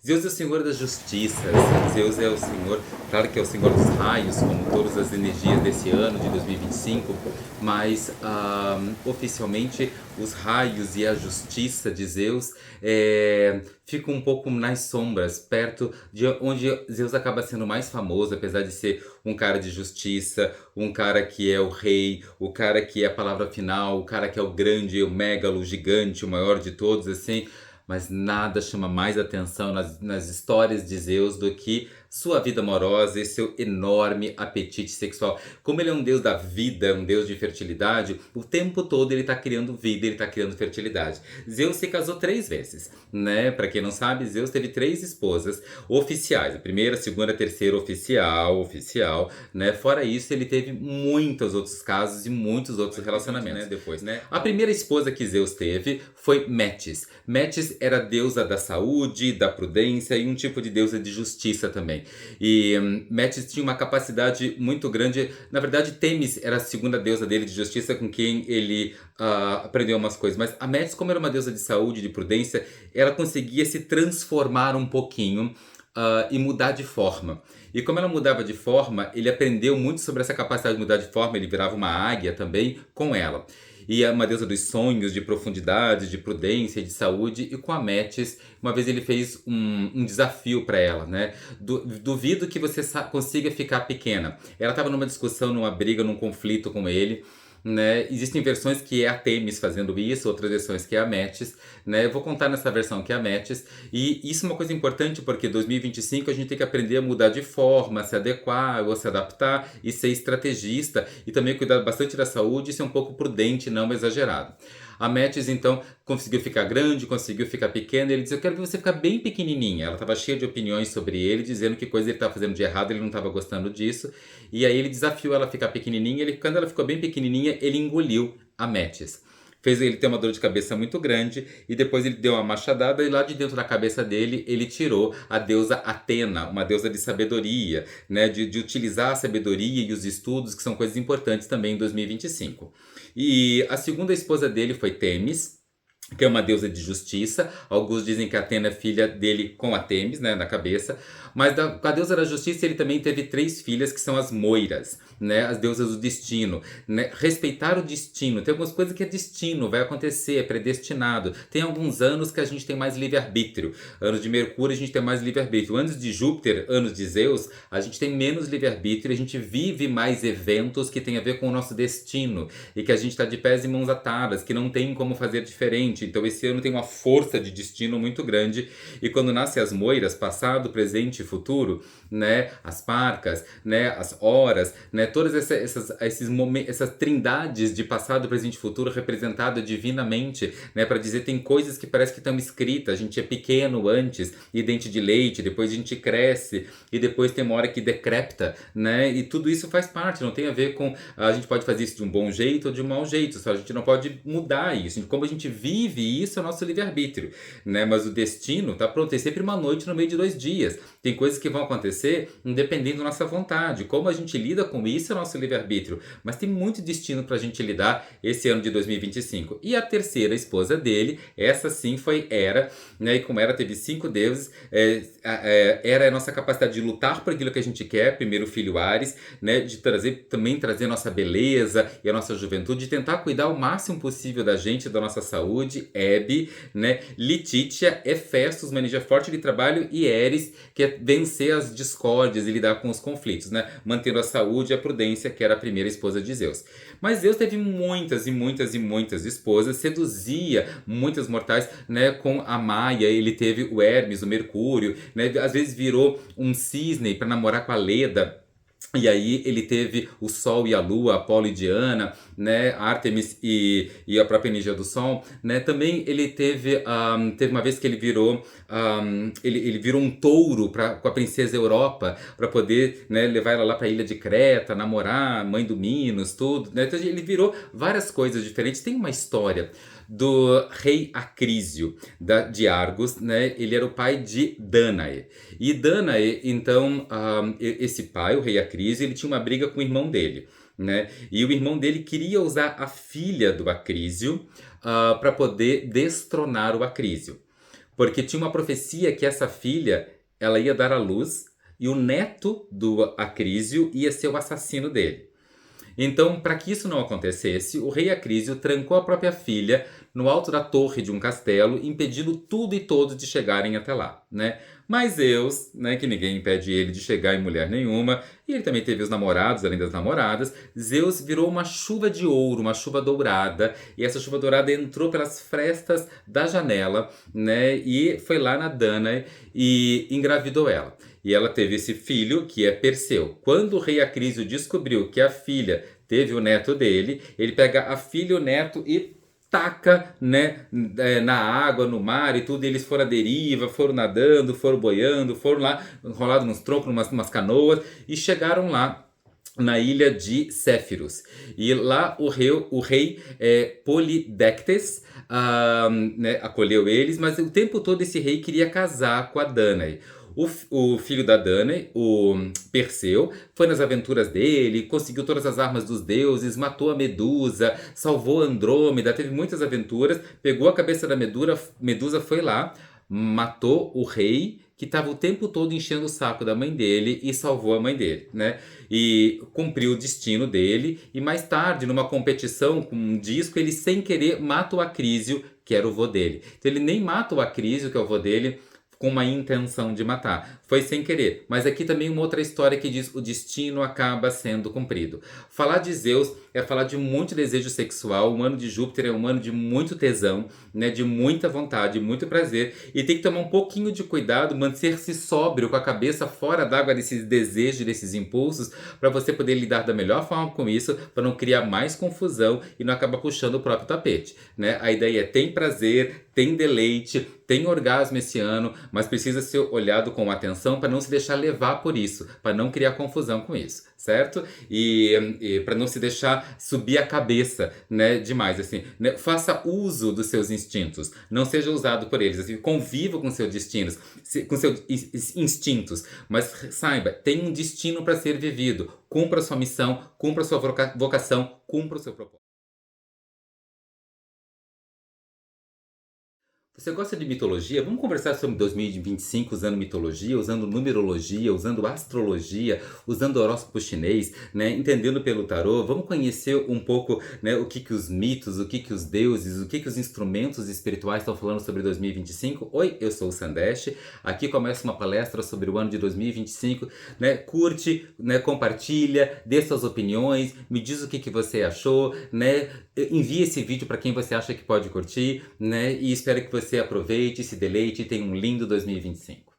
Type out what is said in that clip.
Zeus é o senhor da justiça, Zeus é o senhor, claro que é o senhor dos raios, como todas as energias desse ano de 2025, mas oficialmente os raios e a justiça de Zeus ficam um pouco nas sombras, perto de onde Zeus acaba sendo mais famoso, apesar de ser um cara de justiça, um cara que é o rei, o cara que é a palavra final, o cara que é o grande, o megalo, o gigante, o maior de todos, assim. Mas nada chama mais atenção nas histórias de Zeus do que sua vida amorosa e seu enorme apetite sexual. Como ele é um deus da vida, um deus de fertilidade, o tempo todo ele está criando vida, ele está criando fertilidade. Zeus se casou 3 vezes, né? Para quem não sabe, Zeus teve 3 esposas oficiais. A primeira, a segunda, a terceira oficial, né? Fora isso, ele teve muitos outros casos e muitos outros relacionamentos, né? Depois, né? A primeira esposa que Zeus teve foi Metis. Metis era deusa da saúde, da prudência e um tipo de deusa de justiça também. E Metis tinha uma capacidade muito grande. Na verdade, Temis era a segunda deusa dele de justiça, com quem ele aprendeu umas coisas. Mas a Metis, como era uma deusa de saúde, de prudência, ela conseguia se transformar um pouquinho e mudar de forma. E como ela mudava de forma, ele aprendeu muito sobre essa capacidade de mudar de forma. Ele virava uma águia também com ela. E é uma deusa dos sonhos, de profundidade, de prudência, de saúde. E com a Metis, uma vez ele fez um desafio para ela, né? Duvido que você consiga ficar pequena. Ela estava numa discussão, numa briga, num conflito com ele. Né? Existem versões que é a Temis fazendo isso, outras versões que é a Metis, né? Eu vou contar nessa versão que é a Metis, e isso é uma coisa importante porque 2025 a gente tem que aprender a mudar de forma, se adequar ou se adaptar e ser estrategista e também cuidar bastante da saúde e ser um pouco prudente, não exagerado. A Metis então conseguiu ficar grande, conseguiu ficar pequena, e ele disse: eu quero ver você ficar bem pequenininha. Ela estava cheia de opiniões sobre ele, dizendo que coisa ele estava fazendo de errado, ele não estava gostando disso. E aí ele desafiou ela a ficar pequenininha. Quando ela ficou bem pequenininha, ele engoliu a Metis. Fez ele ter uma dor de cabeça muito grande e depois ele deu uma machadada e lá de dentro da cabeça dele ele tirou a deusa Atena, uma deusa de sabedoria, né, de utilizar a sabedoria e os estudos, que são coisas importantes também em 2025. E a segunda esposa dele foi Temis, que é uma deusa de justiça. Alguns dizem que Atena é filha dele com a Temis, né, na cabeça. Mas com a deusa da justiça ele também teve 3 filhas, que são as Moiras, né, as deusas do destino. Né? Respeitar o destino. Tem algumas coisas que é destino, vai acontecer, é predestinado. Tem alguns anos que a gente tem mais livre-arbítrio. Anos de Mercúrio a gente tem mais livre-arbítrio. Anos de Júpiter, anos de Zeus, a gente tem menos livre-arbítrio. A gente vive mais eventos que tem a ver com o nosso destino. E que a gente está de pés e mãos atadas, que não tem como fazer diferente. Então esse ano tem uma força de destino muito grande. E quando nascem as Moiras, passado, presente e futuro, né, as parcas, né, as horas, né, todas essas trindades de passado, presente e futuro representada divinamente, né, para dizer tem coisas que parece que estão escritas. A gente é pequeno antes e dente de leite, depois a gente cresce e depois tem uma hora que decrépita, né, e tudo isso faz parte. Não tem a ver com a gente pode fazer isso de um bom jeito ou de um mau jeito, só a gente não pode mudar isso. Como a gente vive isso é o nosso livre-arbítrio, né, mas o destino tá pronto, tem sempre uma noite no meio de 2 dias. Tem coisas que vão acontecer independente da nossa vontade. Como a gente lida com isso é o nosso livre-arbítrio. Mas tem muito destino para a gente lidar esse ano de 2025. E a terceira esposa dele, essa sim foi Hera, né? E como Hera teve 5 deuses, Hera é a nossa capacidade de lutar por aquilo que a gente quer, primeiro o filho Ares, né? De trazer a nossa beleza e a nossa juventude, de tentar cuidar o máximo possível da gente, da nossa saúde, Hebe, né? Lititia, Hefestos, uma energia forte de trabalho, e Eris, que é vencer as discórdias e lidar com os conflitos, né? Mantendo a saúde e a prudência, que era a primeira esposa de Zeus. Mas Zeus teve muitas e muitas e muitas esposas, seduzia muitas mortais, né? Com a Maia, ele teve o Hermes, o Mercúrio, né? Às vezes virou um cisne para namorar com a Leda. E aí ele teve o Sol e a Lua, Apolo e Diana, né, Ártemis e a própria energia do Sol, né. Também ele teve uma vez que ele virou ele virou um touro com a princesa Europa para poder, né, levar ela lá para a ilha de Creta, namorar, mãe do Minos, tudo, né. Então ele virou várias coisas diferentes. Tem uma história do rei Acrísio de Argos, né? Ele era o pai de Danae. E Danae, então, esse pai, o rei Acrísio, ele tinha uma briga com o irmão dele. Né? E o irmão dele queria usar a filha do Acrísio para poder destronar o Acrísio. Porque tinha uma profecia que essa filha, ela ia dar à luz e o neto do Acrísio ia ser o assassino dele. Então, para que isso não acontecesse, o rei Acrísio trancou a própria filha no alto da torre de um castelo, impedindo tudo e todos de chegarem até lá, né? Mas Zeus, né, que ninguém impede ele de chegar em mulher nenhuma, e ele também teve os namorados, além das namoradas, Zeus virou uma chuva de ouro, uma chuva dourada, e essa chuva dourada entrou pelas frestas da janela, né, e foi lá na Danae e engravidou ela. E ela teve esse filho, que é Perseu. Quando o rei Acrísio descobriu que a filha teve o neto dele, ele pega a filha e o neto e taca, né, na água, no mar e tudo. E eles foram à deriva, foram nadando, foram boiando, foram lá enrolados nos troncos, numas canoas e chegaram lá na ilha de Céfiros. E lá o rei Polidectes né, acolheu eles, mas o tempo todo esse rei queria casar com a Danae. O filho da Danae, o Perseu, foi nas aventuras dele, conseguiu todas as armas dos deuses, matou a Medusa, salvou a Andrômeda, teve muitas aventuras, pegou a cabeça da Medusa, foi lá, matou o rei que estava o tempo todo enchendo o saco da mãe dele e salvou a mãe dele, né? E cumpriu o destino dele. E mais tarde, numa competição com um disco, ele sem querer mata o Acrísio, que era o vô dele. Então ele nem mata o Acrísio, que é o vô dele, com uma intenção de matar. Foi sem querer. Mas aqui também uma outra história que diz o destino acaba sendo cumprido. Falar de Zeus é falar de muito desejo sexual. O ano de Júpiter é um ano de muito tesão, né, de muita vontade, muito prazer. E tem que tomar um pouquinho de cuidado, manter-se sóbrio, com a cabeça fora d'água desses desejos, desses impulsos, para você poder lidar da melhor forma com isso, para não criar mais confusão e não acabar puxando o próprio tapete, né? A ideia é tem prazer, tem deleite, tem orgasmo esse ano, mas precisa ser olhado com atenção para não se deixar levar por isso, para não criar confusão com isso, certo? E para não se deixar subir a cabeça, né, demais, assim, né? Faça uso dos seus instintos, não seja usado por eles, assim, conviva com seus destinos, com seus instintos, mas saiba, tem um destino para ser vivido, cumpra a sua missão, cumpra a sua vocação, cumpra o seu propósito. Você gosta de mitologia? Vamos conversar sobre 2025 usando mitologia, usando numerologia, usando astrologia, usando horóscopo chinês, né? Entendendo pelo tarô. Vamos conhecer um pouco, né, o que que os mitos, o que que os deuses, o que que os instrumentos espirituais estão falando sobre 2025. Oi, eu sou o Sandesh. Aqui começa uma palestra sobre o ano de 2025, né? Curte, né, compartilha, dê suas opiniões, me diz o que que você achou, né? Envie esse vídeo para quem você acha que pode curtir, né? E espero que você aproveite, se deleite e tenha um lindo 2025.